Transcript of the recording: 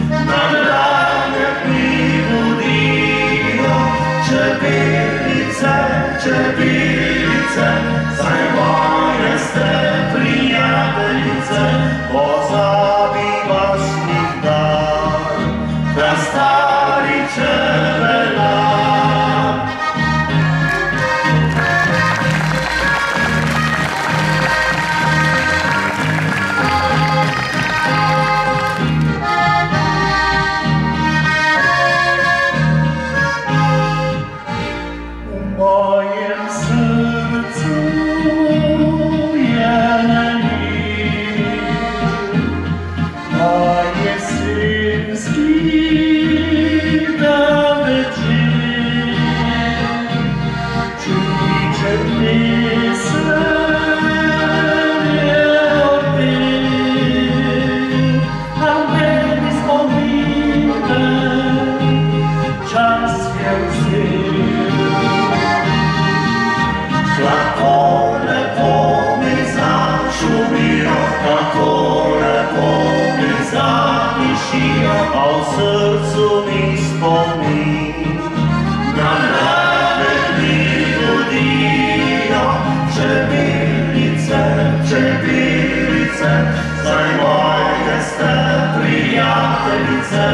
Nam rane pribudio, čebilice, zaj moje ste prijateljice, pozabivaš nikdar, prastari čebelar. W mojem sercu jeden mir, a jesyński Dawid dzień, czyli czerny sobie odbył, a my wspominamy czas wielcy. Kako lepo mi zašumijo, kako lepo mi zadišijo, a v srcu mi spomin na mlade dni budijo. Čebilice, zaj moje ste prijateljice,